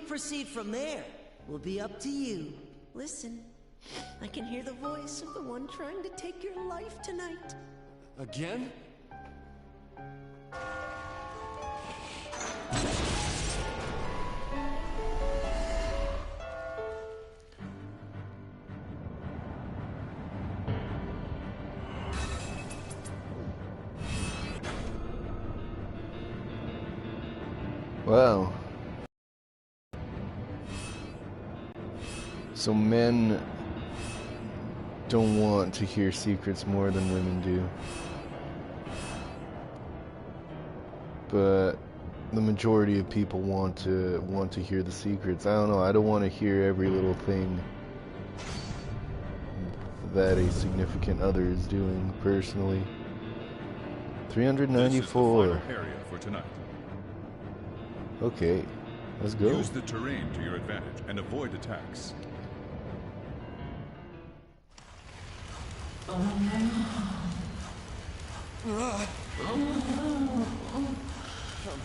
proceed from there will be up to you. Listen, I can hear the voice of the one trying to take your life tonight. Again? Wow. So men don't want to hear secrets more than women do. But the majority of people want to hear the secrets. I don't know, I don't want to hear every little thing that a significant other is doing personally. 394. This is the final area for tonight. Okay, let's go. Use the terrain to your advantage and avoid attacks. Come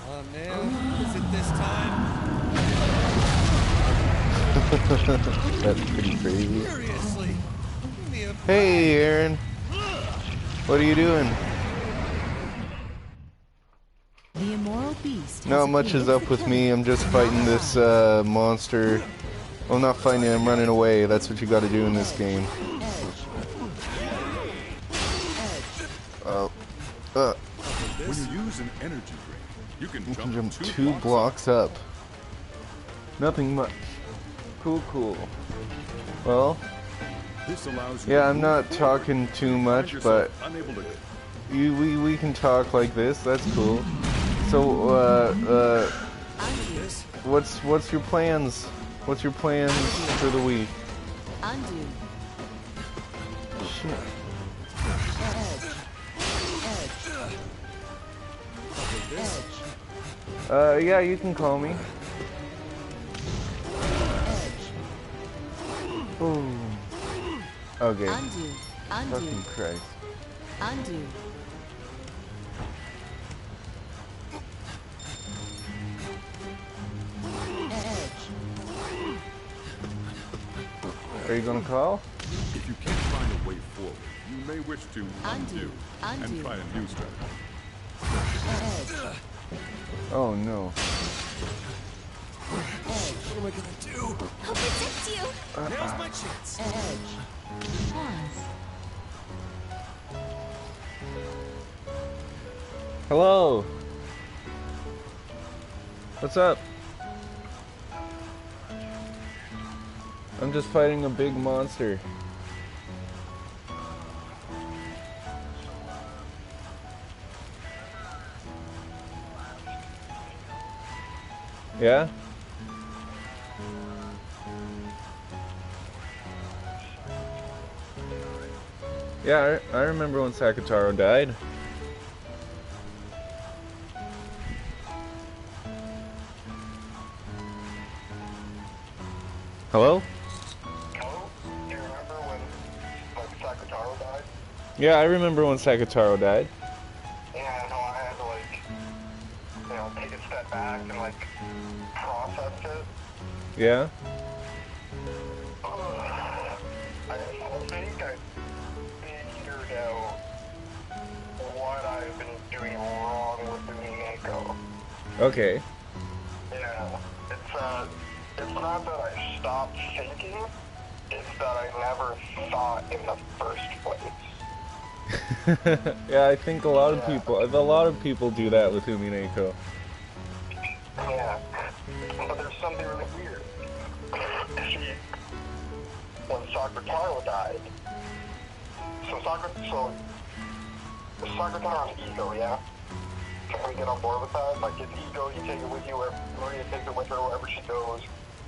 on, man. Is it this time? That's pretty crazy. Seriously. Give me a Hey, Aaron. What are you doing? The immoral beast. Not much is up with me. I'm just fighting this monster. Well, I'm not fighting it, I'm running away. That's what you gotta do in this game. When you use an energy drink, you can jump two blocks up. Nothing much. Cool. Well, this allows you yeah, I'm not talking too much, but we can talk like this. That's cool. So, what's your plans? What's your plans for the week? Undo. Shit. Yeah, you can call me. Ooh. Okay. Undo. Fucking Christ. Undo. Are you gonna call? If you can't find a way forward, you may wish to undo and try a new strategy. Oh no. What am I gonna do? I'll protect you. There's my chance. Hello. What's up? I'm just fighting a big monster. Yeah? Yeah, I remember when Sakataro died. Hello? Hello? Do you remember when, like, Sakataro died? Yeah, I remember when Sakataro died. Yeah, no, I had to, like, you know, take a step back and, like, process it. Yeah? I think I figured out what I've been doing wrong with the Mineko. Okay. Yeah, it's not that I stopped thinking, it's that I never thought in the first place. Yeah, I think a lot of people do that with Umineko. Yeah, but there's something really weird. See, when Sakataro died, so Sakataro's ego, yeah? Can we get on board with that? Like, his ego, you take it with you, wherever you take it with her, wherever she goes.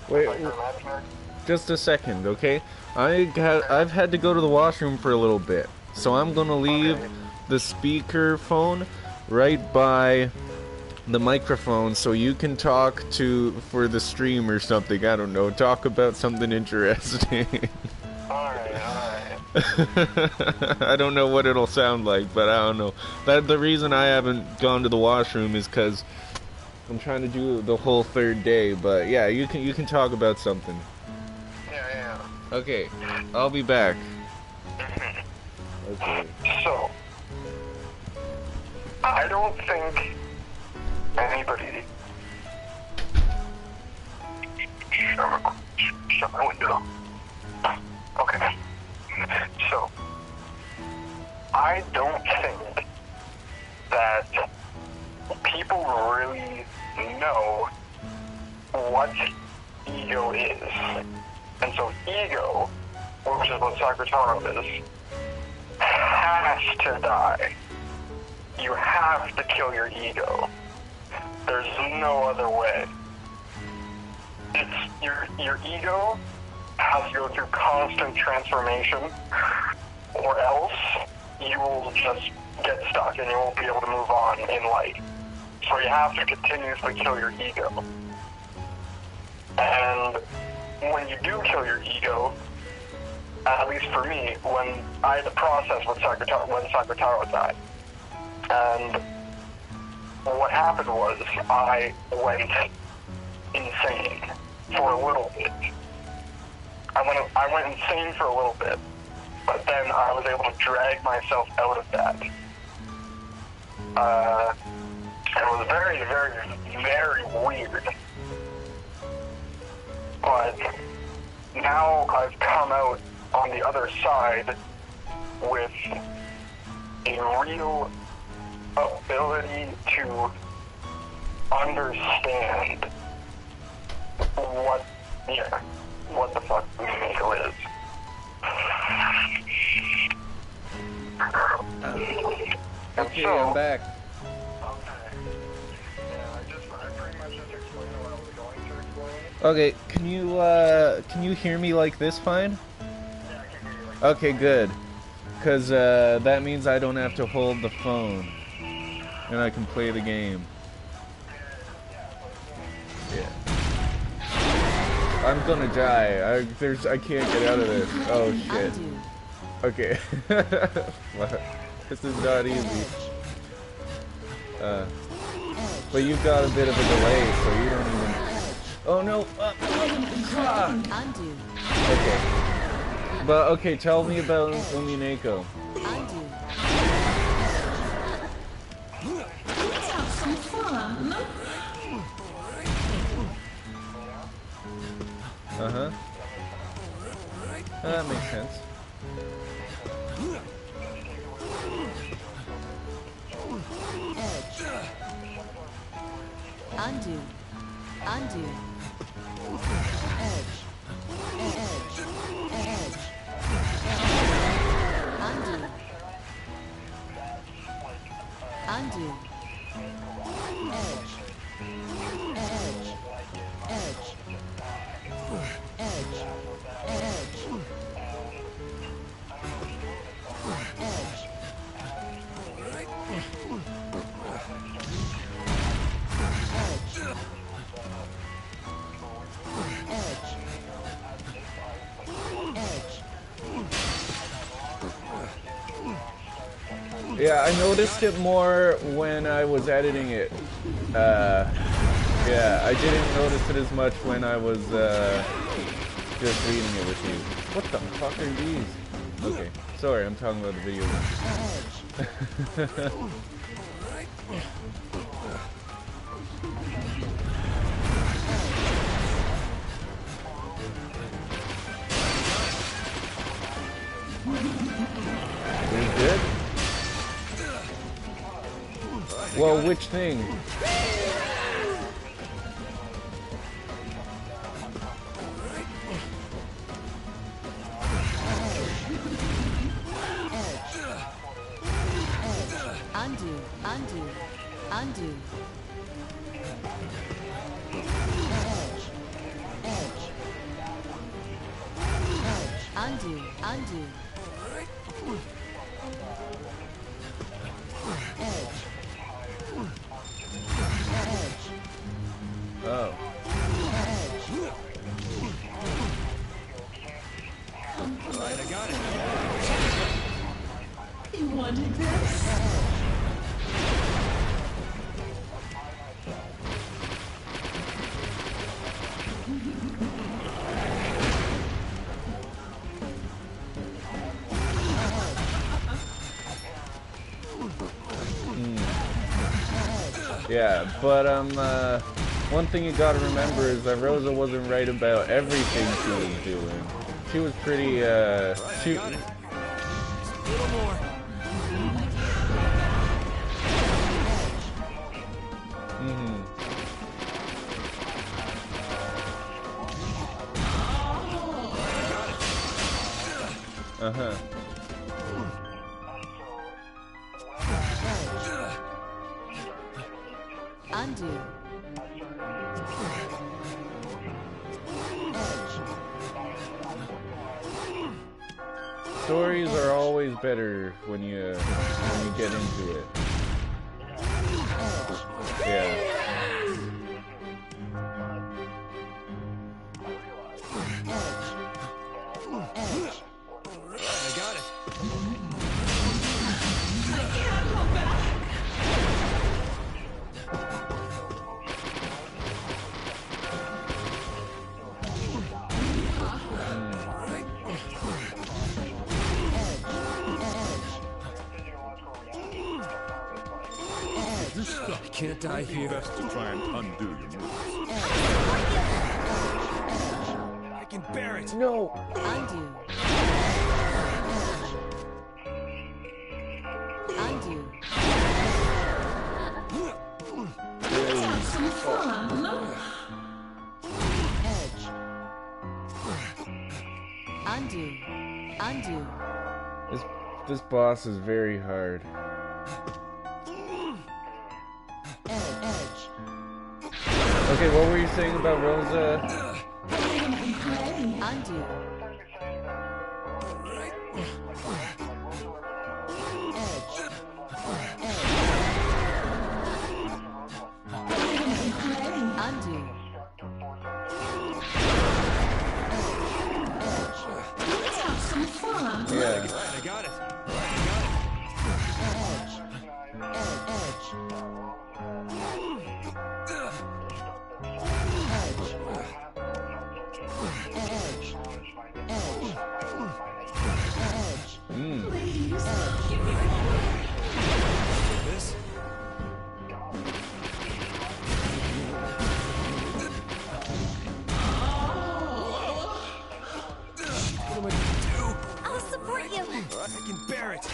Wait, like, you're imaginary. just a second, okay? I've had to go to the washroom for a little bit, so I'm gonna leave the speaker phone right by the microphone so you can talk for the stream or something. I don't know, talk about something interesting. Alright. I don't know what it'll sound like, but I don't know. The reason I haven't gone to the washroom is because I'm trying to do the whole third day, but yeah, you can talk about something. Yeah. Okay, I'll be back. Okay. So, I don't think anybody... Shut my window. Okay. So, I don't think that people really know what ego is. And so ego, which is what Sakutaro is, has to die. You have to kill your ego. There's no other way. It's your ego has to go through constant transformation, or else you will just get stuck and you won't be able to move on in life. So you have to continuously kill your ego. And when you do kill your ego, at least for me, when I had the process with when Sakutaro died, and what happened was I went insane for a little bit. I went insane for a little bit, but then I was able to drag myself out of that. And it was very, very, very weird. But now I've come out on the other side with a real ability to understand what the fuck ego is. Okay, I'm back. Okay, can you hear me like this fine? Okay, good. Cause that means I don't have to hold the phone, and I can play the game. Yeah. I'm gonna die. I can't get out of this. Oh shit. Okay. This is not easy. But you've got a bit of a delay, so you don't even. Oh no! Undo. Okay. But okay, tell me about Umineko. Undo. Let's have some fun. Uh-huh. That makes sense. Edge. Undo. Undo. Edge. Edge. Edge. Undo. Undo. Edge. Edge. Edge. Edge. Edge. Edge. Yeah, I noticed it more when I was editing it. Yeah, I didn't notice it as much when I was just reading it with you. What the fuck are these? Okay, sorry, I'm talking about the video game. Pretty good? Well, which thing? Undo. Undo. Undo. Edge. Edge. Edge. Undo. Undo. Edge. Edge. Oh. Edge. Alright, I got it. You wanted this? Yeah, but one thing you gotta remember is that Rosa wasn't right about everything she was doing. She was pretty, she... Uh-huh. Undo. Stories are always better when you get into it. Yeah. Can't die here. Best to try and undo your moves. I can bear it. No. Undo. Undo. Some fun. Edge. Undo. Undo. This boss is very hard. Edge. Okay, what were you saying about Rosa? Undo. Undo. Let's have some fun. Yeah. I got it. Please, give me more. This. What am I gonna do? I'll support you. I can bear it.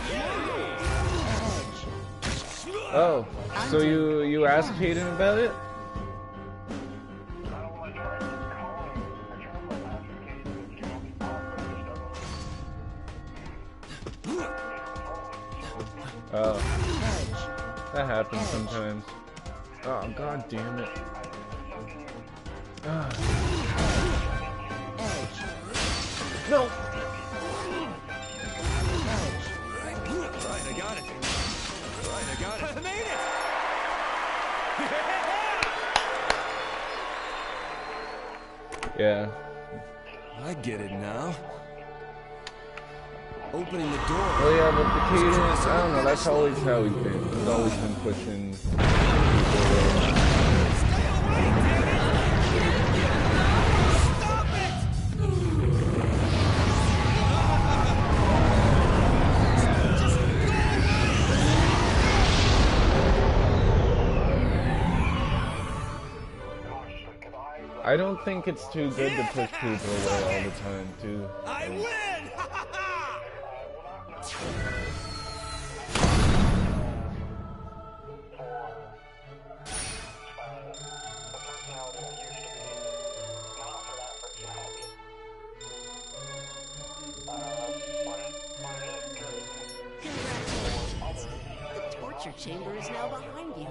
Oh, so you asked Hayden about it? Oh, that happens sometimes. Oh, god damn it. Ah. No! Right, I got it. Right, I got it. I made it! Yeah. I get it now. Opening the door. Well, yeah, but the cadence, I don't know, that's always how he's been. He's always been pushing. I don't think it's too good to push people away all the time, too. I win! Congratulations. The torture chamber is now behind you.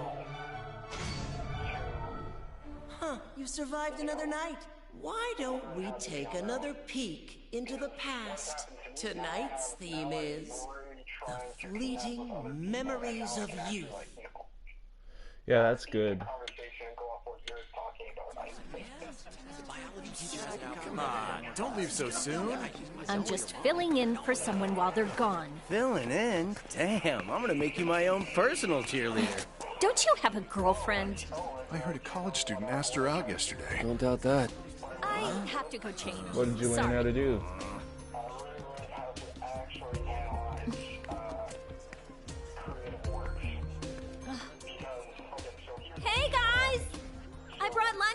Huh, you survived another night. Why don't we take another peek into the past? Tonight's theme is the fleeting memories of youth. Yeah, that's good. Come on, don't leave so soon. I'm just filling in for someone while they're gone. Filling in? Damn, I'm gonna make you my own personal cheerleader. Don't you have a girlfriend? I heard a college student asked her out yesterday. Don't doubt that. I have to go change. What did you learn Sorry. how to do?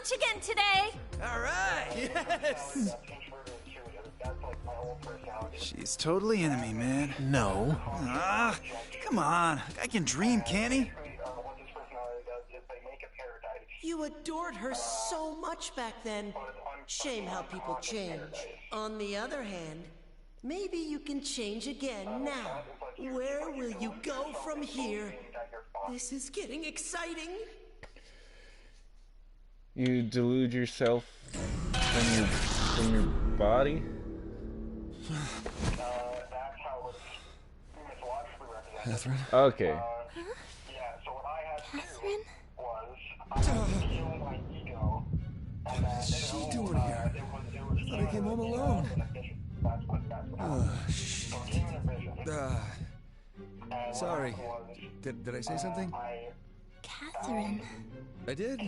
lunch again today. All right. Yes. She's totally into me, man. No. Ah, come on. I can dream, can't he? You adored her so much back then. Shame how people change. On the other hand, maybe you can change again now. Where will you go from here? This is getting exciting. You delude yourself from your body? Catherine? Okay. Catherine? What is she doing here? I thought I came home alone. Shit. Sorry. Did I say something? Catherine. I did?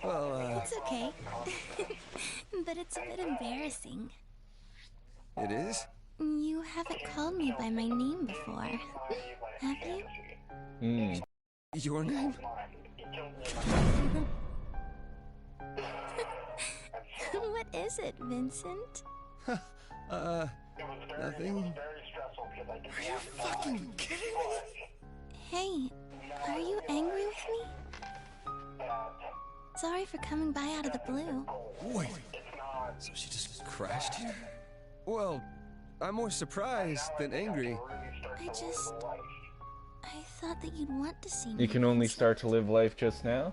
Well, It's okay. But it's a bit embarrassing. it is? You haven't called me by my name before, have you? Your name? What is it, Vincent? Nothing. Are you fucking kidding me? Hey, are you angry with me? Sorry for coming by out of the blue. Wait. So she just crashed here? Well, I'm more surprised than angry. I thought that you'd want to see me. You can only start to live life just now?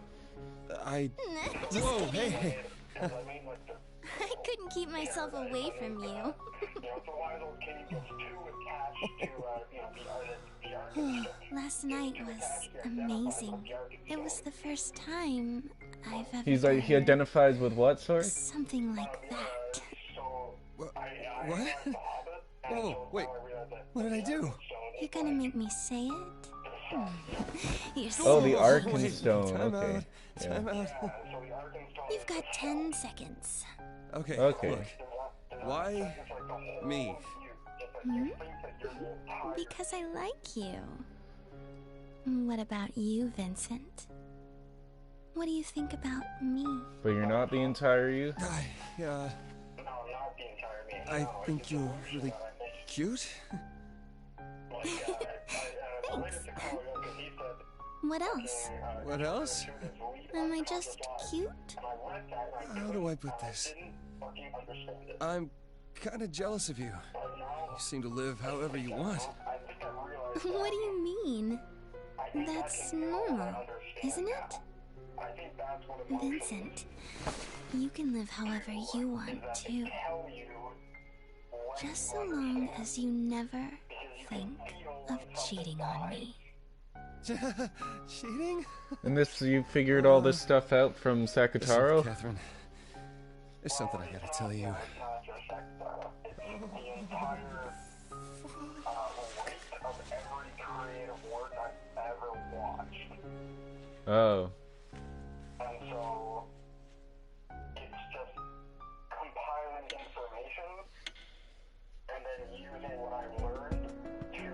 Just Whoa, kidding. hey. I couldn't keep myself away from you. Last night was amazing. It was the first time I've ever He's like, he identifies with what, sorry? something like that. What? Oh, wait. What did I do? You're gonna make me say it? You're Oh, the so Arkenstone. Time Okay. out. Yeah. Time out. You've got 10 seconds. Okay. Okay. Look. Why me? Hmm? Because I like you. What about you, Vincent? What do you think about me? But you're not the entire you? I think you're really cute. Thanks. What else? What else? Am I just cute? How do I put this? I'm kind of jealous of you. You seem to live however you want. What do you mean? That's normal, isn't it? Vincent, you can live however you want to. Just so long as you never think of cheating on me. Cheating? And this, you figured all this stuff out from Sakataro? Listen, Catherine, there's something I gotta tell you. Oh. And so it's just compiling information and then using what I've learned to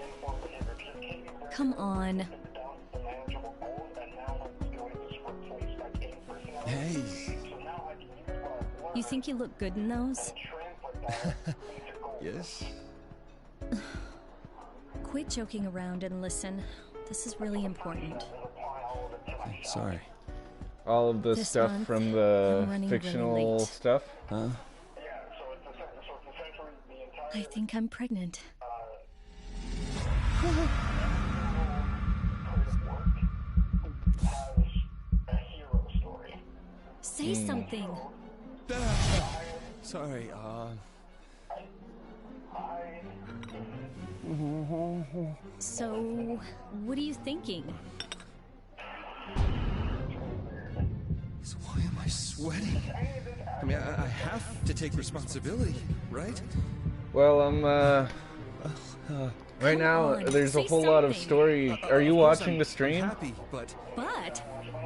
inform behavior. Come on. Hey. You think you look good in those? Yes? Quit joking around and listen. This is really important. Sorry. All of the This stuff month, from I'm the running really fictional late. stuff? Huh? I think I'm pregnant. Say something. Sorry, So, what are you thinking? So why am I sweating? I mean, I have to take responsibility, right? Well, right now, on, there's a say whole lot of something. story. Are you Of course watching I'm the stream? happy, but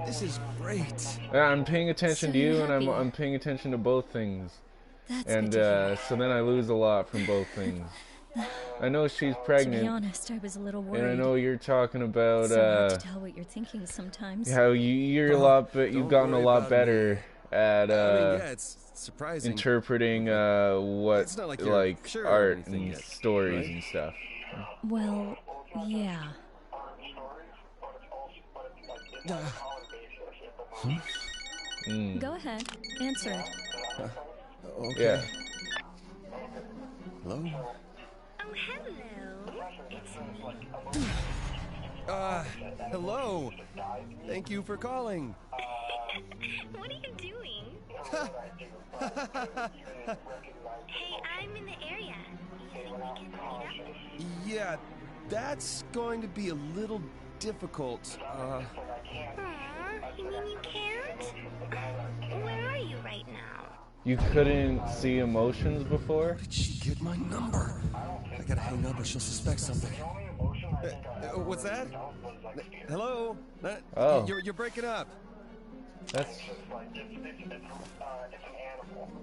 this is great. Yeah, I'm paying attention So to you, you're and happy. I'm paying attention to both things. That's And good to hear. so then I lose a lot from both things. I know she's To be pregnant. honest, I was a little worried. And I know you're talking about So hard to tell what you're thinking sometimes. how you're a lot, but you've gotten a lot better at yeah, it's surprising. interpreting what It's not like you're like sure of art anything and yet, stories right? and stuff. Well, yeah. Go ahead, answer it. Okay. Yeah. Hello? Oh, hello. It's me. Hello. Thank you for calling. What are you doing? Hey, I'm in the area. You think we can meet up? Yeah, that's going to be a little difficult. Aw, you mean you can't? Where are you right now? You couldn't see emotions before? Did she get my number? I gotta hang up or she'll suspect something. What's that? Hello? Oh. You're breaking up. That's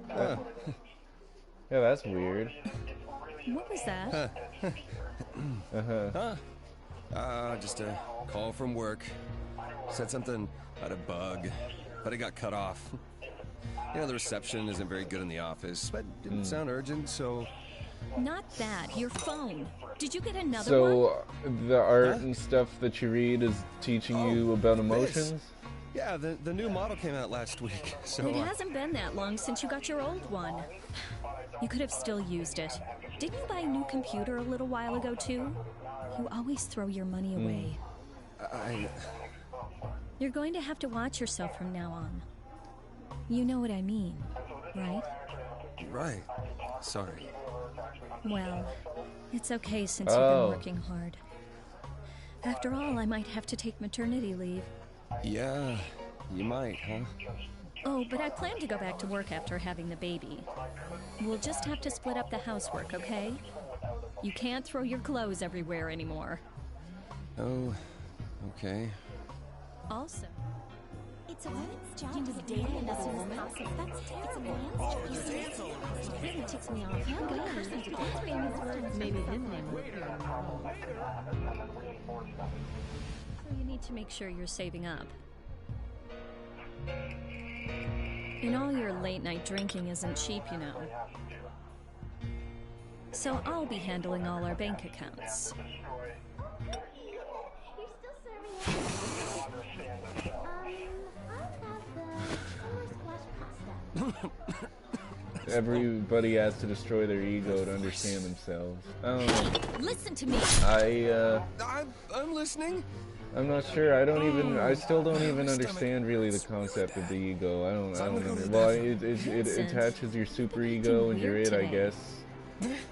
yeah, that's weird. What was that? Just a call from work. Said something about a bug, but it got cut off. You know, the reception isn't very good in the office, but it didn't sound urgent, so... Not that, your phone. Did you get another So one? the art and stuff that you read is teaching you about emotions? Yeah, the new model came out last week, so... It hasn't been that long since you got your old one. You could have still used it. Didn't you buy a new computer a little while ago, too? You always throw your money away. You're going to have to watch yourself from now on. You know what I mean, right? Right. Sorry. Well, it's okay since you've been working hard. After all, I might have to take maternity leave. Yeah, you might, huh? Oh, but I plan to go back to work after having the baby. We'll just have to split up the housework, okay? You can't throw your clothes everywhere anymore. Oh, okay. Also, It's a woman's job to date another woman. That's terrible. It's a man's job. You see, it really ticks me off. How good a person to date famous words. Maybe his name would be. so you need to make sure you're saving up. And all your late-night drinking isn't cheap, you know. So I'll be handling all our bank accounts. Everybody has to destroy their ego to understand themselves. I don't know. Listen to me. I'm listening. I'm not sure. I still don't even understand really the concept of the ego. I don't. Well, it attaches your super ego and your id, I guess,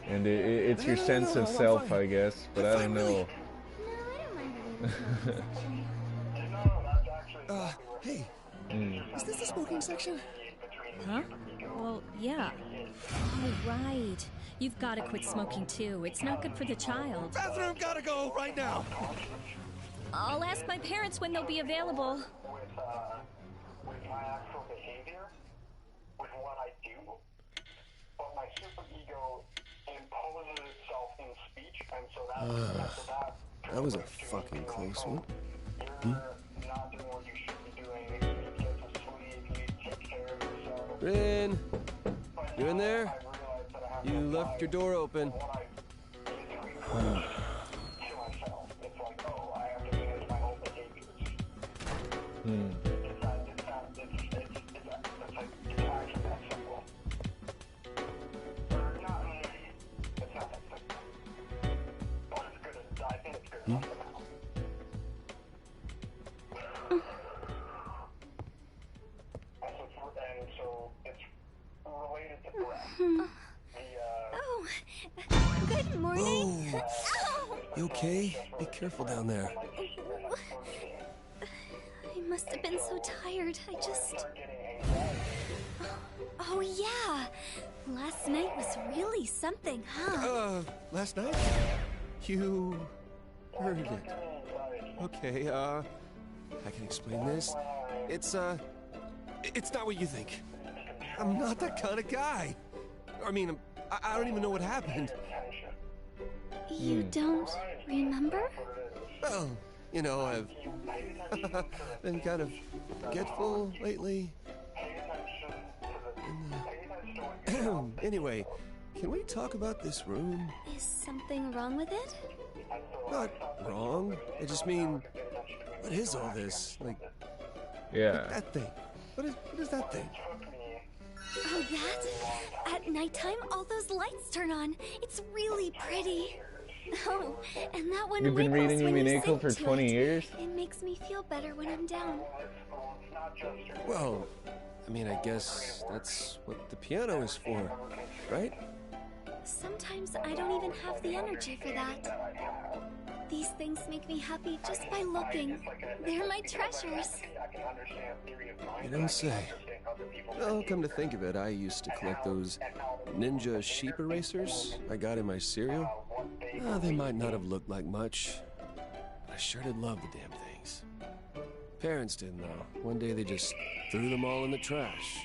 and it's your sense of self, I guess. But I don't know. Hey, is this the smoking section? Huh? Well, yeah. Oh, right. You've got to quit smoking, too. It's not good for the child. Bathroom, gotta go right now. I'll ask my parents when they'll be available. With my actual behavior, with what I do, but my super ego imposes itself in speech, and so That was a fucking close one. you're not doing what you should be doing. You get to sleep, you take care of yourself. Rin, you in there? You left your door open. Oh, good morning. Oh, you okay? Be careful down there. I must have been so tired. I just... Oh, yeah. Last night was really something, huh? Last night? You heard it. Okay, I can explain this. It's not what you think. I'm not that kind of guy. I mean, I don't even know what happened. You don't remember? Well, you know, I've been kind of forgetful lately. Anyway, can we talk about this room? Is something wrong with it? Not wrong. I just mean, what is all this? Like that thing. What is that thing? Oh, that? At nighttime, all those lights turn on. It's really pretty. Oh, and that one You've been reading Umineko for 20 it. years? It makes me feel better when I'm down. Well, I mean, I guess that's what the piano is for, right? Sometimes I don't even have the energy for that. These things make me happy just by looking. They're my treasures. You don't say. Well, come to think of it, I used to collect those ninja sheep erasers I got in my cereal. They might not have looked like much, but I sure did love the damn things. Parents didn't, though. One day they just threw them all in the trash.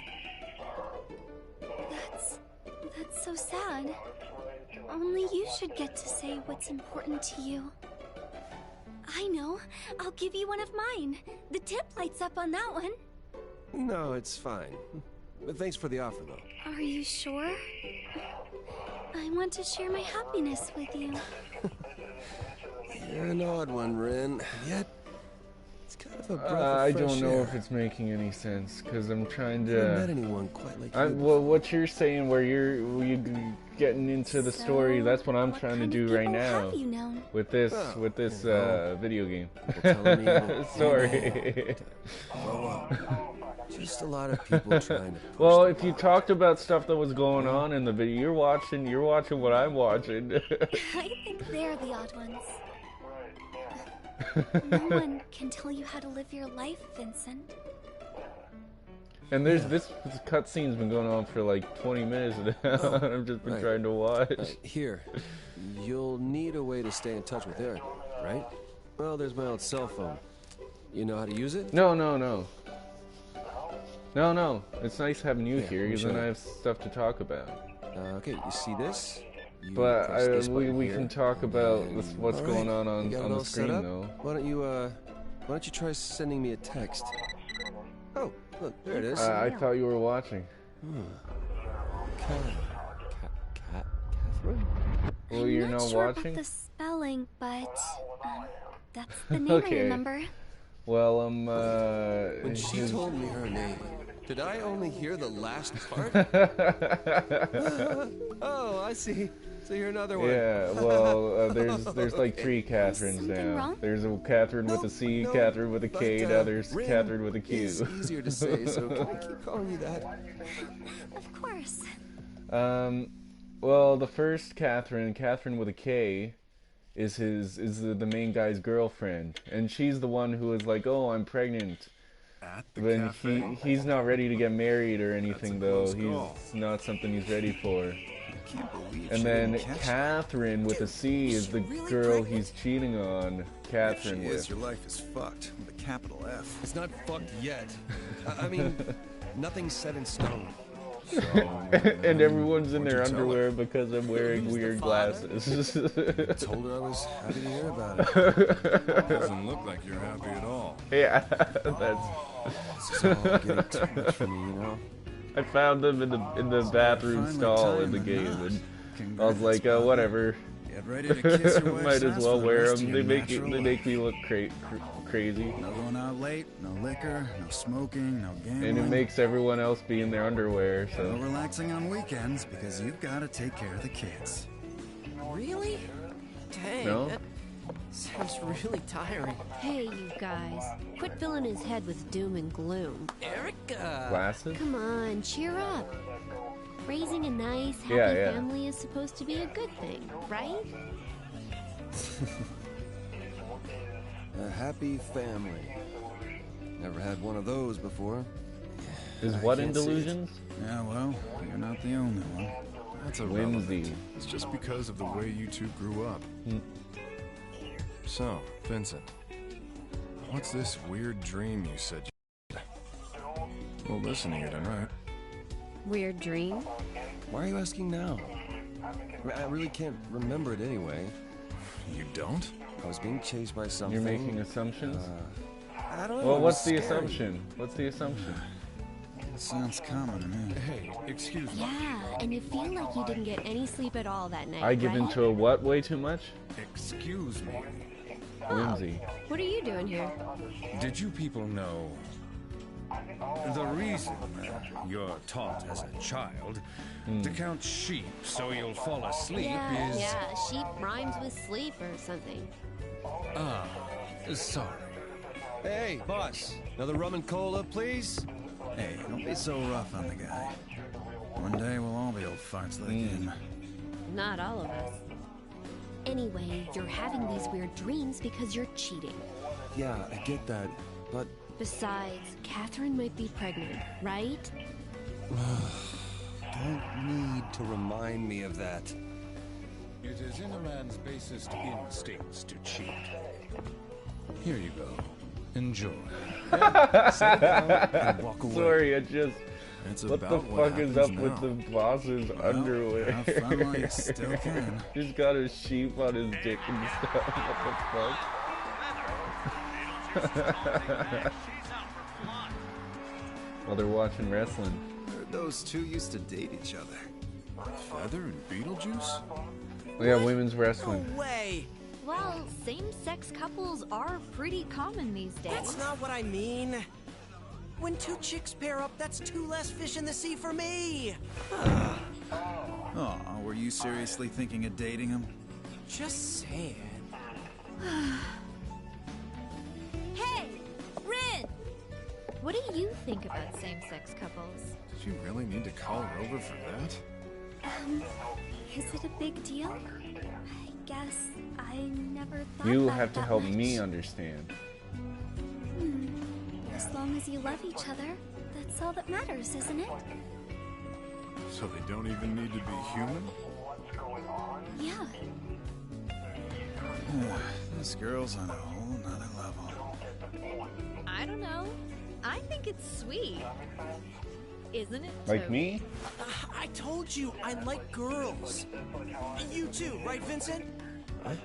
That's so sad. Only you should get to say what's important to you. I know. I'll give you one of mine. The tip lights up on that one. No, it's fine. But thanks for the offer, though. Are you sure? I want to share my happiness with you. You're an odd one, Rin. Yet, it's kind of a breath of I fresh don't know air. if it's making any sense because I'm trying I haven't to. met anyone quite like you. Well, what you're saying, where you getting into the story, that's what I'm trying to do right now Have you known? with this video game. Telling me Sorry. grow up. Just a lot of people trying to push Well, if you talked about stuff that was going on in the video, you're watching what I'm watching. I think they're the odd ones. No one can tell you how to live your life, Vincent. And there's this cutscene's been going on for like 20 minutes now, and I've just been trying to watch. Here, you'll need a way to stay in touch with Eric, right? Well, there's my old cell phone. You know how to use it? No. It's nice having you here, because then I have stuff to talk about. Okay, you see this? But we can talk about what's going on the screen, though. Why don't you try sending me a text? Oh, look, there it is. I thought you were watching. Catherine? Well, you're not sure watching? About the spelling, but that's the name Okay. I remember. Well, When she told me her name, did I only hear the last part? Oh, I see. So you're another one. Yeah, well, there's like 3 Catherines now. wrong? There's a Catherine with a C, Catherine with a K, now there's Rin Catherine with a Q. is easier to say, so can I keep calling you that? Of course. Well, the first Catherine with a K, is the main guy's girlfriend, and she's the one who is like, "Oh, I'm pregnant." At the When cafe. he's not ready to get married or anything, though. close call. He's not something he's ready for. I can't believe And she then didn't catch Catherine with a C is the girl he's cheating on Catherine She is, with. your life is fucked with a capital F. It's not fucked yet. I mean, nothing's set in stone. And everyone's in What'd their you tell her? underwear because I'm wearing weird glasses. I told her I was happy to hear about it. Doesn't look like you're happy at all. Yeah, that's. This is all getting too much for me, you know? I found them in the bathroom Finally stall in time the or game, not. and I was like, whatever. Get ready to kiss your wife's Might as ass well for the wear rest them. of They your make natural me life. look crazy, No going out late, no liquor, no smoking, no gambling. and it makes everyone else be in their underwear. No So relaxing on weekends because you've got to take care of the kids. Really? Dang, No? that sounds really tiring. Hey, you guys. Quit filling his head with doom and gloom. Erica! glasses. Come on, cheer up. Raising a nice, happy Yeah. family is supposed to be a good thing, right? A happy family. Never had one of those before. Is I what in can't see it. Delusions? Yeah, well, you're not the only one. That's a Whimsy. It's just because of the way you two grew up. So, Vincent, what's this weird dream you said you had? We'll listen to you tonight. Weird dream? Why are you asking now? I really can't remember it anyway. You don't? I was being chased by something. You're making assumptions? I don't know. Well, it what's was the scary. assumption? What's the assumption? That sounds common to me. Hey, excuse me. Yeah, and you feel like you didn't get any sleep at all that night, I give right? into a what way too much? Excuse me. Whimsy. What are you doing here? Did you people know the reason you're taught as a child to count sheep so you'll fall asleep is... Yeah, sheep rhymes with sleep or something. Ah, sorry. Hey, boss. Another rum and cola, please? Hey, don't be so rough on the guy. One day we'll all be old farts like him. Not all of us. Anyway, you're having these weird dreams because you're cheating. Yeah, I get that, but... Besides, Catherine might be pregnant, right? Don't need to remind me of that. It is in a man's basest instincts to cheat. Here you go. Enjoy. Sit down and walk away. Sorry, I just... That's What the about what fuck is up happens with now. the boss's underwear? have fun while you still can. He's got a sheep on his dick and stuff. What the fuck? While they're watching wrestling. Those two used to date each other. Feather and Beetlejuice? Yeah, women's wrestling. No way! Well, same-sex couples are pretty common these days. That's not what I mean. When two chicks pair up, that's two less fish in the sea for me. Oh, were you seriously thinking of dating him? Just saying. Hey, Rin! What do you think about same-sex couples? Did you really need to call her over for that? Is it a big deal? I guess I never thought You about have to that help much. me understand. As long as you love each other, that's all that matters, isn't it? So they don't even need to be human? Yeah. This girl's on a whole nother level. I don't know. I think it's sweet. Isn't it? Like Toby? me? I told you I like girls. And you too, right, Vincent? I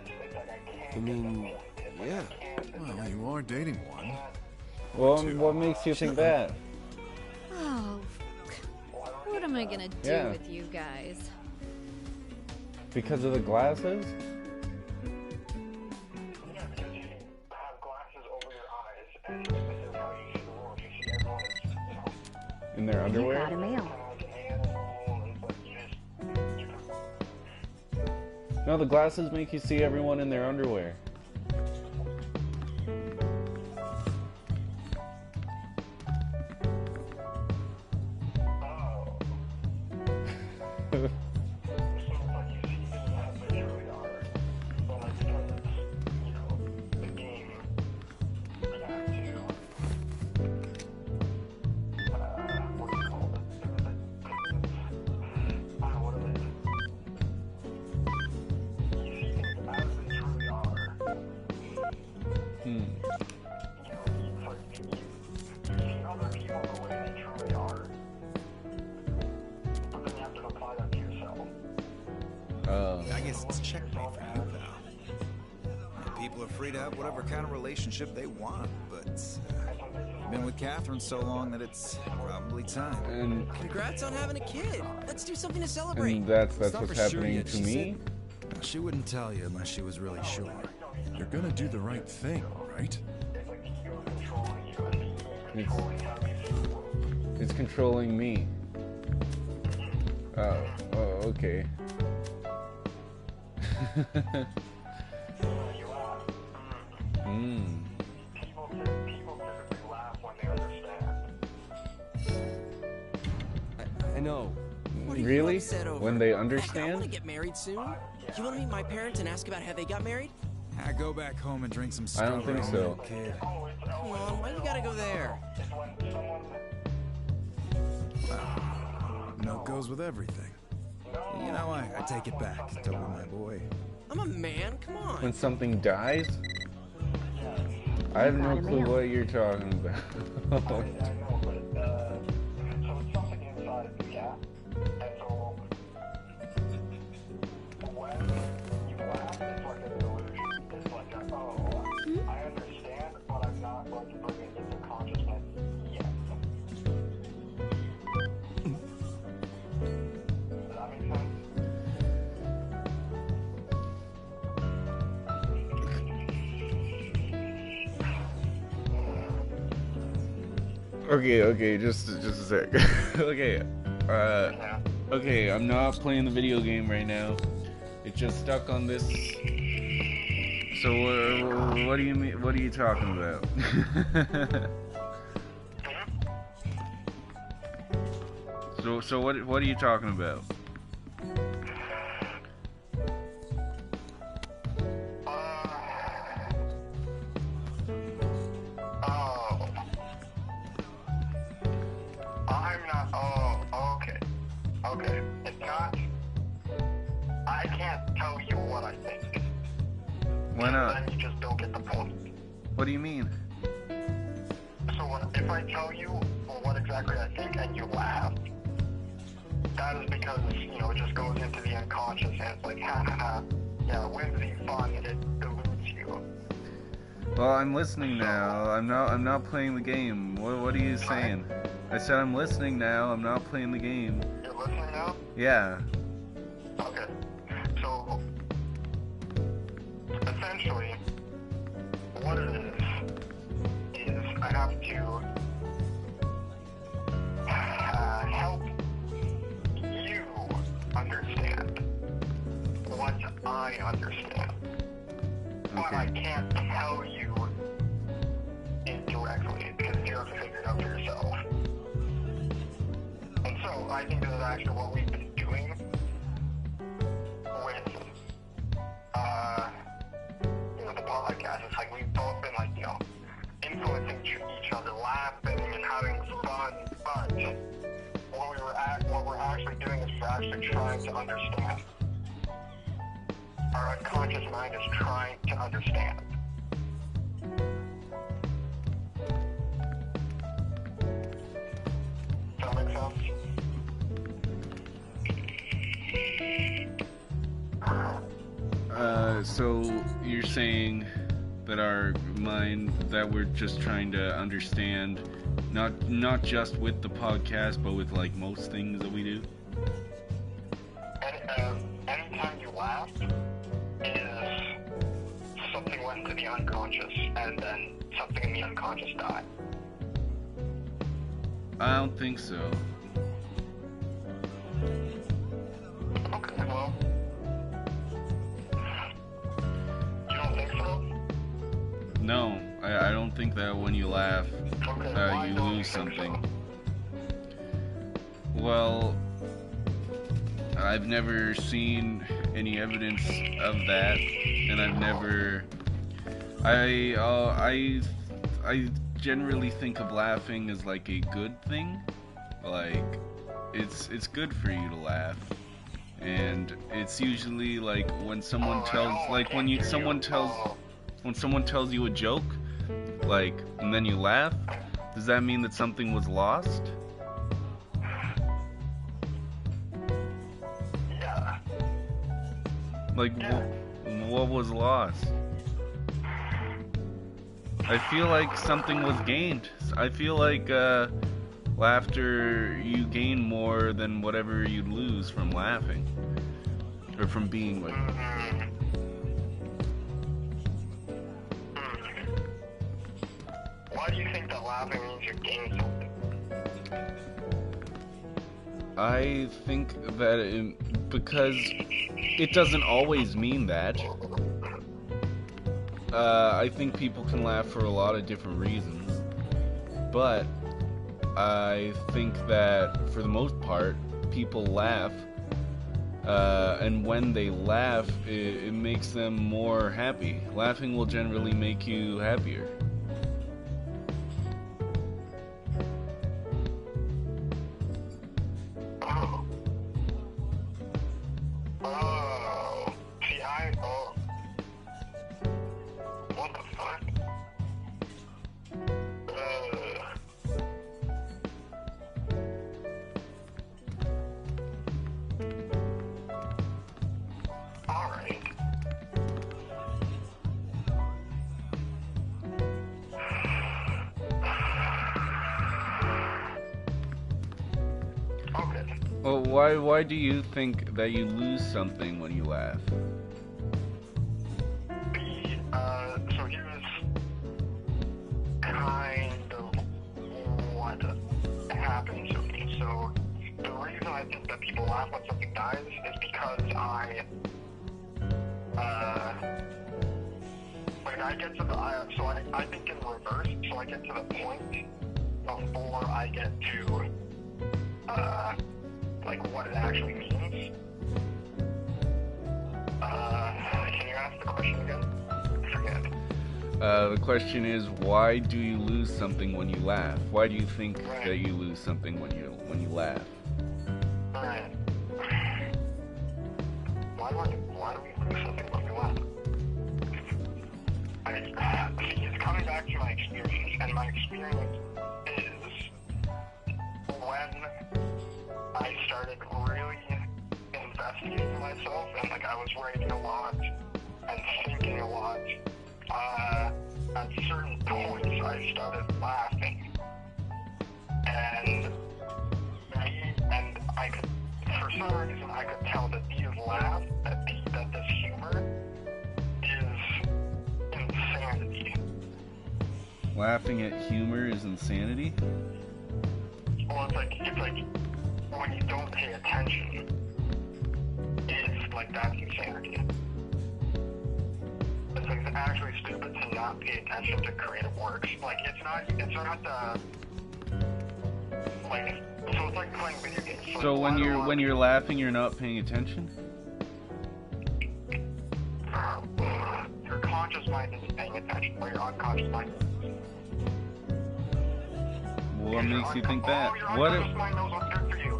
mean, yeah. Well, you are dating one. Well, what makes you think that? Oh, what am I gonna do Yeah. with you guys? Because of the glasses? In their underwear? No, the glasses make you see everyone in their underwear. I guess it's checkmate for you, pal. People are free to have whatever kind of relationship they want, but you've been with Catherine so long that it's probably time. And Congrats on having a kid. Let's do something to celebrate. And that's It's not what's for sure happening yet, to she me. said. She wouldn't tell you unless she was really sure. You're gonna do the right thing, right? It's controlling me. Oh, okay. I know. What are you Really? upset over? When they Heck, I understand? want to get married soon. You want to meet my parents and ask about how they got married? I go back home and drink some I don't think strawberry so. milk, kid. Come on, why you gotta go there? Milk goes with everything. You know, I take it back, Toby, my boy. I'm a man, come on. When something dies? I have no clue what you're talking about. Okay, just a sec. Okay, okay, I'm not playing the video game right now. It's just stuck on this. So, what do you mean? What are you talking about? So what are you talking about? Okay. It's not. I can't tell you what I think. Why not? Then you just don't get the point. What do you mean? So if I tell you what exactly I think and you laugh, that is because, you know, it just goes into the unconscious and it's like, ha ha ha, yeah, whimsy, fun, and it eludes you. Well, I'm listening now. I'm not playing the game. What are you saying? I said I'm listening now. I'm not playing the game. You're listening now? Yeah. Okay. So, essentially, what it is I have to help you understand what I understand. But I can't tell you indirectly because you have to figure it out for yourself. And so I think this is actually what we've been doing with you know, the podcast. It's like we've both been like, you know, influencing each other, laughing and having fun, but what we're actually doing is we're actually trying to understand. Our unconscious mind is trying to understand. Does that make sense? So you're saying that our mind, that we're just trying to understand, not just with the podcast, but with like most things that we do? Anytime you laugh, is something went to the unconscious, and then something in the unconscious died. I don't think so. Okay, well, you don't think so? No, I don't think that when you laugh, you lose something. Well, I've never seen any evidence of that, and I've never. I generally think of laughing as like a good thing, like it's good for you to laugh, and it's usually like when someone tells, like when someone tells you a joke, like, and then you laugh. Does that mean that something was lost? Yeah. Like, what was lost? I feel like something was gained. I feel like laughter, you gain more than whatever you lose from laughing. Or from being like... Why do you think that laughing means you gain something? I think that because it doesn't always mean that. I think people can laugh for a lot of different reasons, but I think that for the most part, people laugh, and when they laugh, it makes them more happy. Laughing will generally make you happier. Well, why do you think that you lose something when you laugh? So here's kind of what I think that people laugh when something dies is because I get to the, I think in reverse, so I get to the point before I get to, like, what it actually means. Can you ask the question again? I forget. The question is, why do you lose something when you laugh? Why do you think that you lose something when you laugh? Right. Why do we lose something when we laugh? See, it's coming back to my experience, and my experience is when I started really investigating myself, and like I was writing a lot and thinking a lot. At certain points, I started laughing, and I could, for some reason, I could tell that these laughs, that this humor is insanity. Laughing at humor is insanity? Well, it's like when you don't pay attention, it's like that's insanity. It's like it's actually stupid to not pay attention to creative works. Like it's not like, so it's like playing video games. So when you're laughing, you're not paying attention? Your conscious mind isn't paying attention, but your unconscious mind is. What makes you think that? Your unconscious mind knows what's good for you,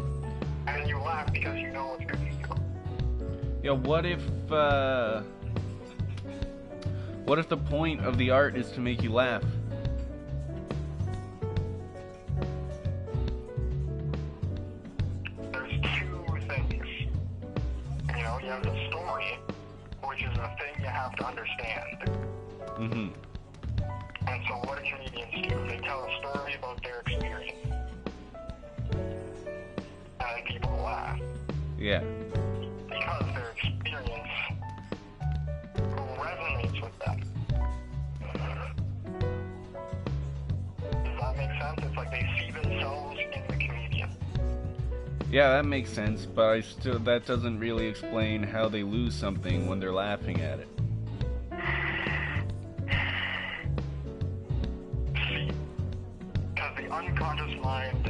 and you laugh because you know what's good for you. Yeah, what if the point of the art is to make you laugh? There's two things. You know, you have the story, which is a thing you have to understand. Mm-hmm. And so what do comedians do? They tell a story about their experience. And then people laugh. Yeah. Because their experience resonates with them. Does that make sense? It's like they see themselves in the comedian. Yeah, that makes sense, but that doesn't really explain how they lose something when they're laughing at it. See, because the unconscious mind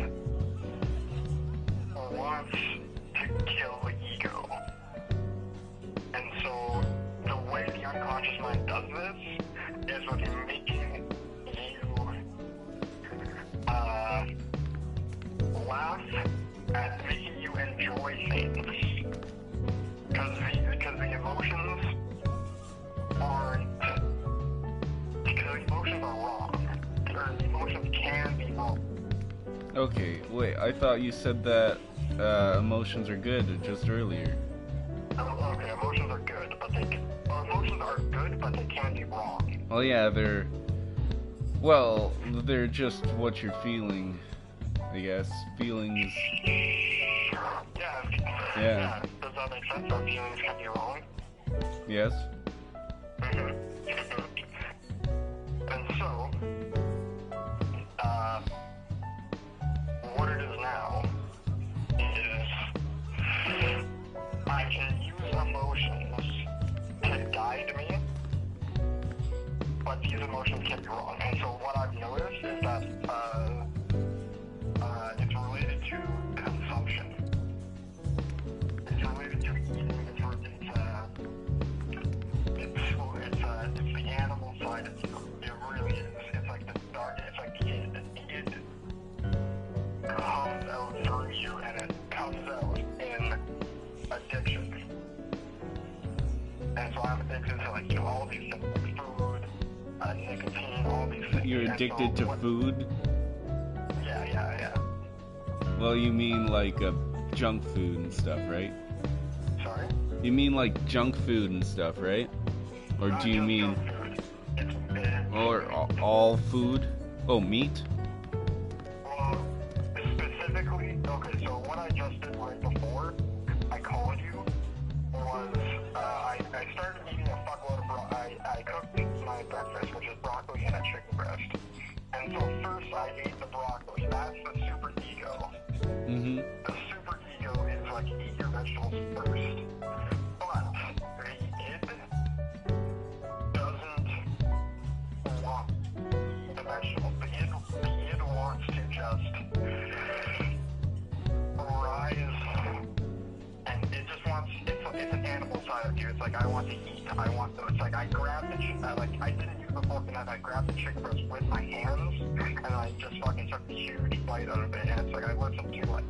wants to kill the ego. And so the way the unconscious mind does this is with making you laugh and making you enjoy things. Because the emotions aren't, because the emotions are wrong. Or the emotions can be wrong. Okay, wait, I thought you said that emotions are good just earlier. Okay, emotions are good, but emotions are good, but they can be wrong. Well, yeah, they're just what you're feeling, I guess. Feelings. Yeah. Does that make sense? Our feelings can be wrong? Yes. Mm-hmm. And so, what it is now is I can use emotions to guide me, but these emotions can be wrong. And so what I've noticed is that it's related to consumption. It's related to eating. It's the animal side of you. It really is. It's like the dark. It's like the id comes out through you, and it comes out in addiction. And so I'm addicted to like all these things, like food, nicotine, all these things. You're addicted to food? Yeah. Well, you mean like junk food and stuff, right? Sorry? You mean like junk food and stuff, right? Or do you mean... Or all food? Oh, meat? Well, specifically, okay, so what I just did right before I called you was, I started eating a fuckload of I cooked my breakfast, which is broccoli and a chicken breast. And so first I ate the broccoli. That's the super ego. Mm-hmm. The super ego first. But the id doesn't want the vegetables. The id wants to just rise, and it just wants, it's an animal side of you. It's like, I want to eat, I want to, it's like, I grabbed the I didn't use the fork and knife, I grabbed the chicken breast with my hands, and I just fucking took a huge bite out of it, and it's like, I listened to, like,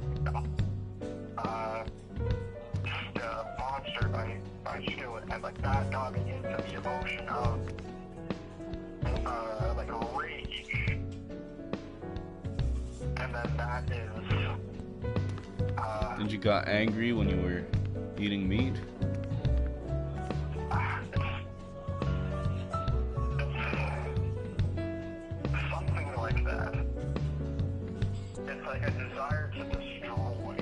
Monster by Stewart, and, like, that got me into the emotion of, like, rage, and then that is, And you got angry when you were eating meat? something like that. It's like a desire to destroy,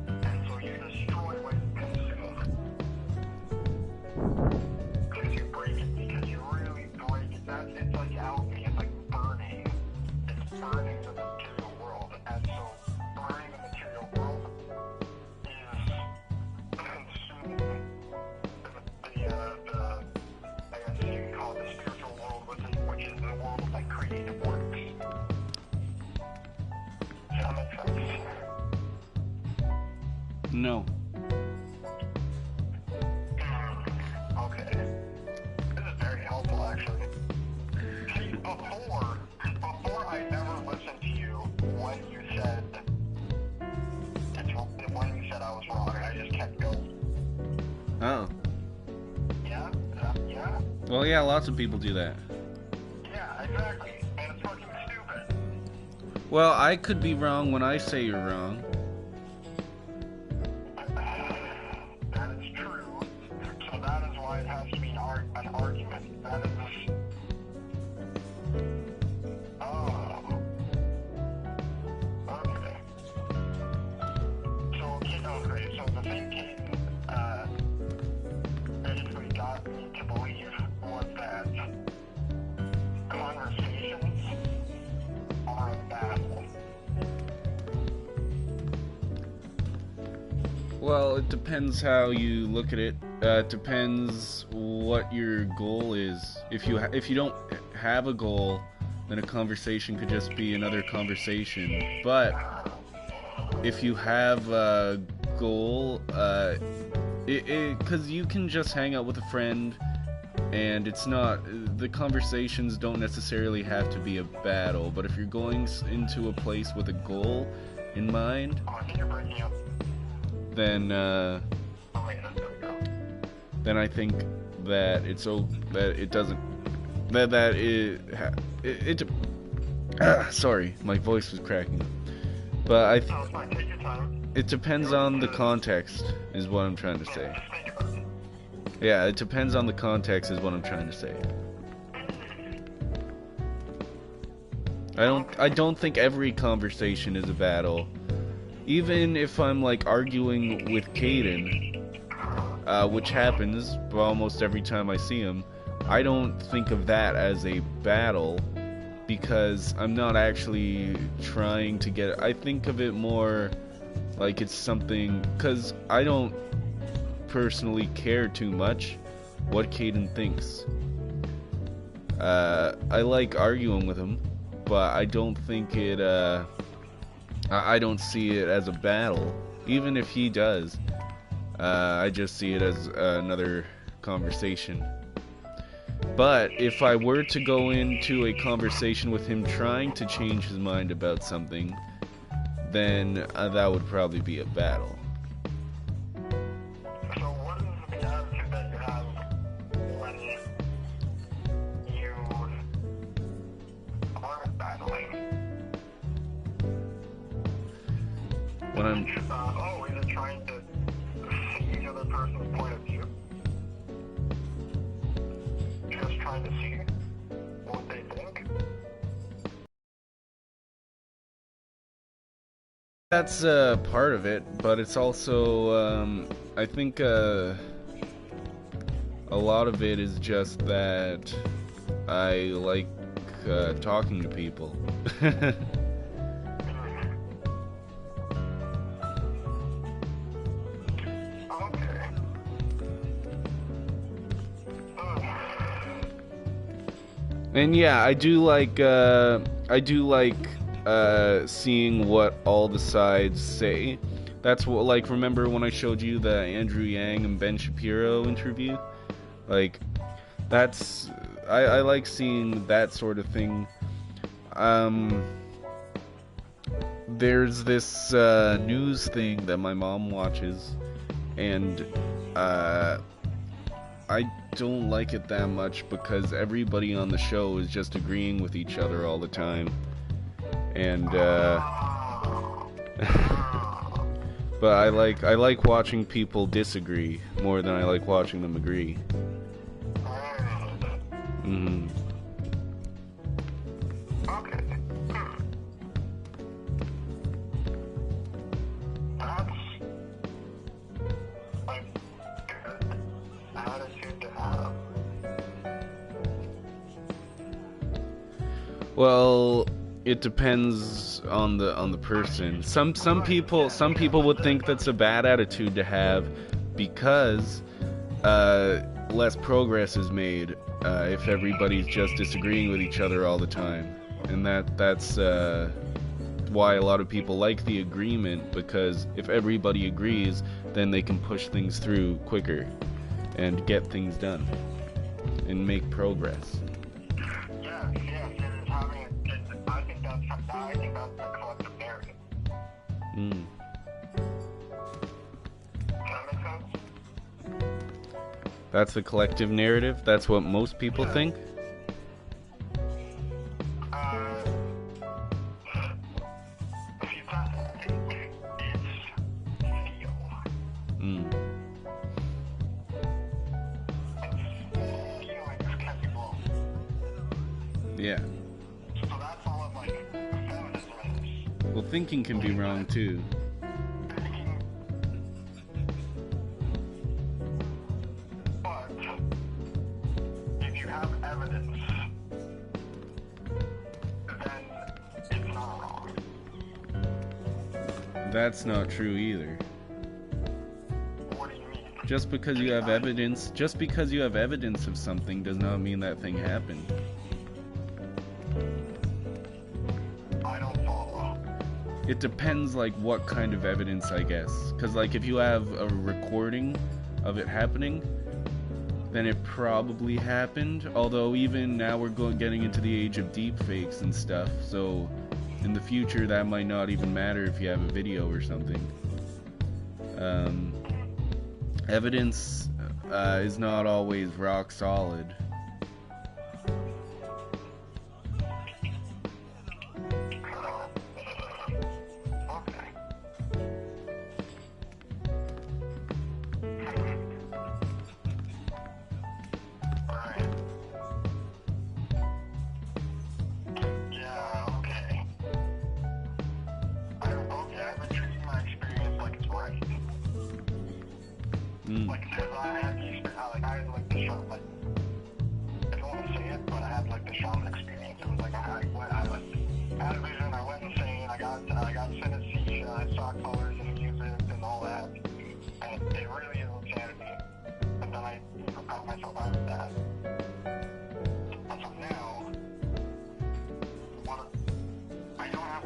and so you destroy what you consume. Because you break it, because you really break it. It's like alchemy, it's like burning. It's burning the material world, and so burning the material world is consuming the I guess you can call it the spiritual world, which is the world of like creative works. Does that make sense? No. Okay. This is very helpful, actually. See, before I ever listened to you when you said I was wrong, I just kept going. Oh. Yeah? Yeah? Well, yeah, lots of people do that. Yeah, exactly. And it's fucking stupid. Well, I could be wrong when I say you're wrong. That is true. So that is why it has to be an argument. That is... Oh. Okay. So, okay, so the thing basically got me to believe was that conversations are a battle. Well, it depends how you look at it. It depends what your goal is. If you don't have a goal, then a conversation could just be another conversation. But if you have a goal, because you can just hang out with a friend, and it's not, the conversations don't necessarily have to be a battle. But if you're going into a place with a goal in mind, then I think that sorry, my voice was cracking. But it depends on the context, is what I'm trying to say. Yeah, it depends on the context, is what I'm trying to say. I don't think every conversation is a battle. Even if I'm like arguing with Caden, which happens almost every time I see him, I don't think of that as a battle, because I'm not actually trying to get... I think of it more like it's something... Because I don't personally care too much what Caden thinks. I like arguing with him, but I don't think it... I don't see it as a battle. Even if he does, I just see it as another conversation. But if I were to go into a conversation with him trying to change his mind about something, then that would probably be a battle. So what is the attitude that you have when you aren't battling? When I'm... is it trying to see the other person's point of view? Just trying to see what they think? That's part of it, but it's also, I think, a lot of it is just that I like talking to people. And yeah, I do like seeing what all the sides say. That's what, like, remember when I showed you the Andrew Yang and Ben Shapiro interview? Like, that's, I like seeing that sort of thing. There's this news thing that my mom watches, and I don't like it that much because everybody on the show is just agreeing with each other all the time. And but I like watching people disagree more than I like watching them agree. Mm-hmm. Well, it depends on the person. Some people would think that's a bad attitude to have because less progress is made if everybody's just disagreeing with each other all the time, and that's why a lot of people like the agreement, because if everybody agrees, then they can push things through quicker and get things done and make progress. I think that's the collective narrative. Does that make sense? That's the collective narrative? That's what most people think? Yeah. Well, thinking can be wrong too. But if you have evidence, then it's not wrong. That's not true either. What do you mean? Just because you have evidence of something does not mean that thing happened. It depends, like, what kind of evidence, I guess. Because, like, if you have a recording of it happening, then it probably happened. Although, even now we're getting into the age of deepfakes and stuff. So, in the future, that might not even matter if you have a video or something. Evidence is not always rock solid.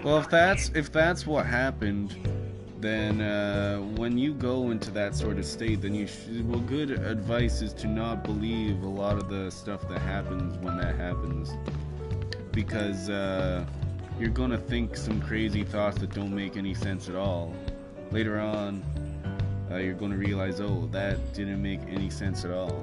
Well, if that's what happened, then when you go into that sort of state, then good advice is to not believe a lot of the stuff that happens when that happens, because you're gonna think some crazy thoughts that don't make any sense at all. Later on, you're gonna realize, oh, that didn't make any sense at all.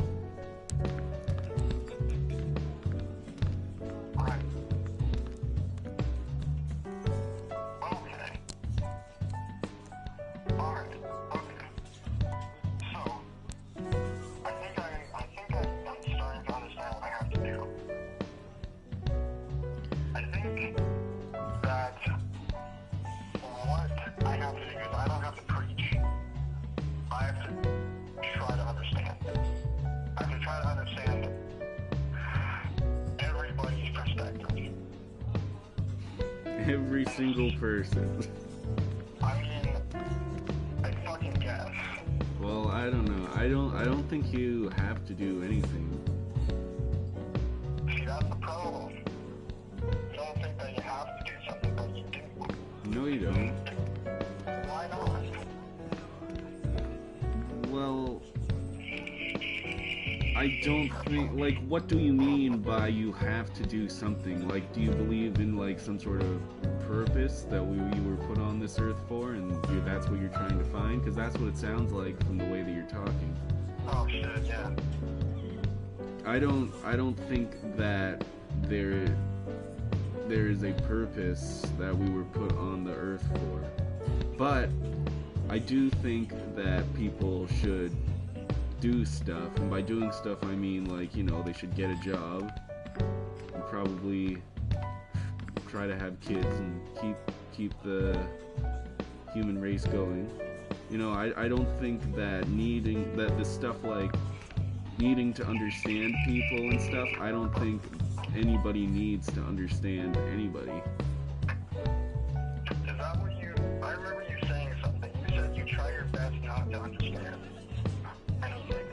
Every single person. I mean, I fucking guess. Well, I don't know. I don't think you have to do anything. See, that's the problem. No, you don't. Why not? Well, I don't think, like, what do you mean by you have to do something? Like, do you believe in, like, some sort of purpose that you were put on this earth for, and that's what you're trying to find? Because that's what it sounds like from the way that you're talking. Oh shit, yeah. I don't think that there is a purpose that we were put on the earth for. But I do think that people should do stuff, and by doing stuff I mean, like, you know, they should get a job and probably try to have kids and keep the human race going. You know, I don't think that the stuff like needing to understand people and stuff, I don't think anybody needs to understand anybody. Is that what you... I remember you saying something. You said you try your best not to understand anything.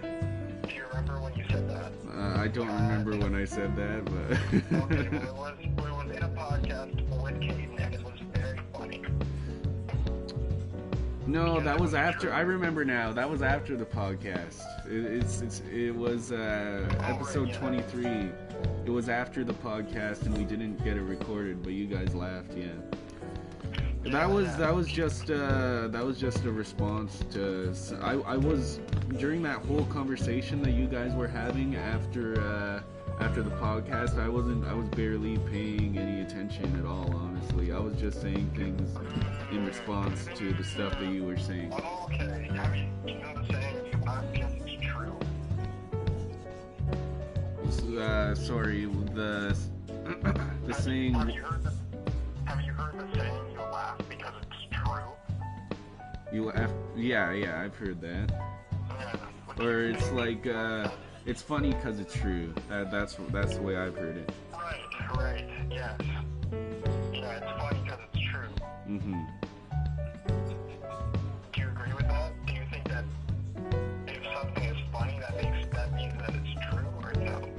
Do you remember when you said that? I don't remember when I said that, but... Okay, well, it was in a podcast with Caden, and it was very funny. No, that was after. I remember now. That was after the podcast. It was episode 23. It was after the podcast, and we didn't get it recorded, but you guys laughed. Yeah. That was just a response to. I was during that whole conversation that you guys were having after the podcast. I was barely paying any attention at all. Honestly, I was just saying things in response to the stuff that you were saying. Okay, I mean, you know the saying, you laugh because it's true. Sorry, the saying. Have you heard the saying, you laugh because it's true? Yeah, I've heard that. Or it's like, it's funny because it's true. That's the way I've heard it. Right, yes. Yeah, it's funny because it's true. Mm-hmm. Do you agree with that? Do you think that if something is funny, that means that it's true, or no?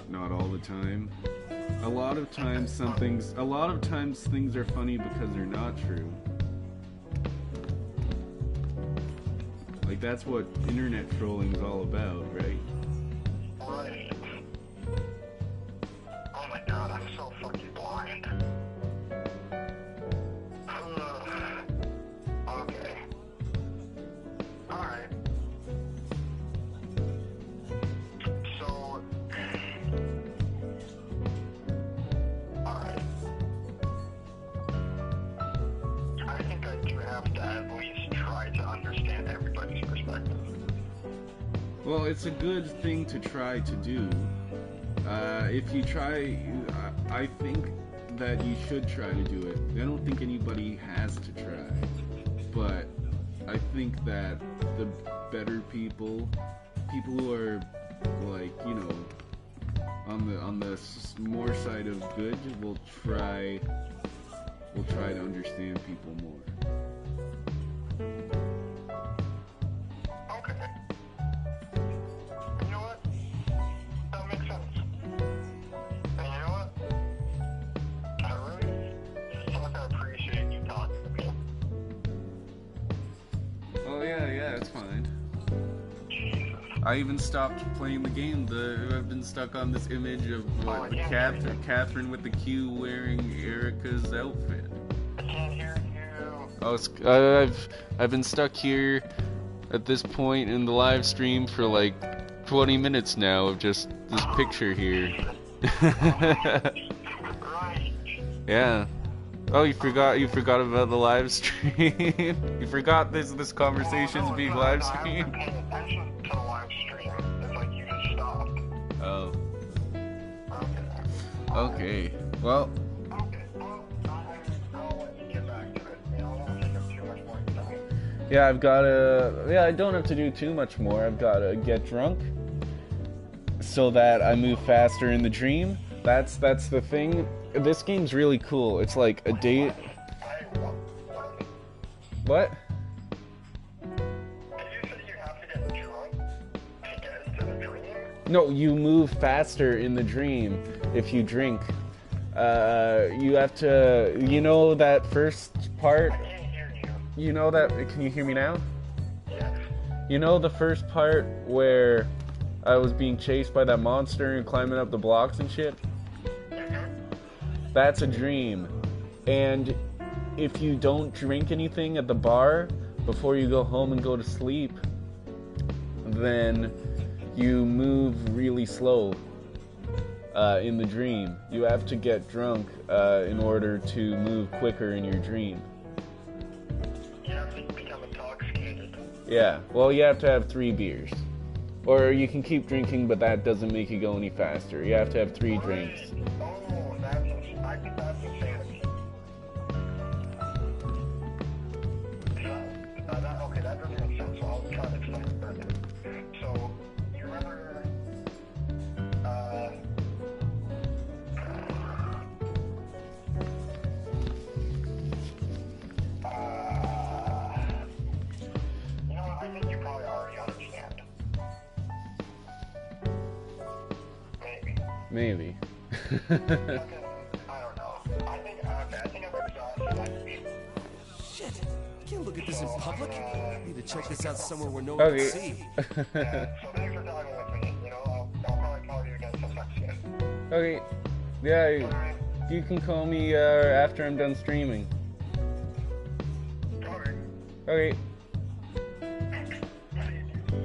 Not all the time. A lot of times things are funny because they're not true. Like, that's what internet trolling is all about, right? Right. Oh my god, I'm so fucking blind. Okay. Alright. So... Alright. I think I do have to at least try to understand everybody's perspective. Well, it's a good thing to try to do. If you try, I think that you should try to do it. I don't think anybody has to try, but I think that the better people who are, like, you know, on the more side of good, will try to understand people more. Okay. You know what? That makes sense. And you know what? I really fucking appreciate you talking to me. Oh yeah, it's fine. I even stopped playing the game. I've been stuck on this image of Catherine with the Q wearing Erica's outfit. I can't hear you. Oh, I've been stuck here at this point in the live stream for like 20 minutes now of just this picture here. Yeah. Oh, you forgot about the live stream. You forgot this conversation's being live streamed. Oh. Okay. Well. Yeah, I don't have to do too much more. I've gotta get drunk so that I move faster in the dream. That's the thing. This game's really cool. It's like a date. What? No, you move faster in the dream if you drink. You have to, you know that first part? You know that, can you hear me now? You know the first part where I was being chased by that monster and climbing up the blocks and shit? That's a dream. And if you don't drink anything at the bar before you go home and go to sleep, then you move really slow in the dream. You have to get drunk in order to move quicker in your dream. You have to become intoxicated. Yeah, well, you have to have 3 beers. Or you can keep drinking, but that doesn't make you go any faster. You have to have 3 drinks. Oh, I think that's insanity. Okay, that doesn't make sense, so I'll try to explain it further. So, you remember, you know what, I think you probably already understand. Maybe. I don't know. I think I'm exhausted. Shit. Can't look at this in public. Need to check this out somewhere where no one can see. So thanks for talking with me. You know, I'll probably call you again sometime soon. Okay. Yeah, you can call me after I'm done streaming. Okay.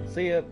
See ya.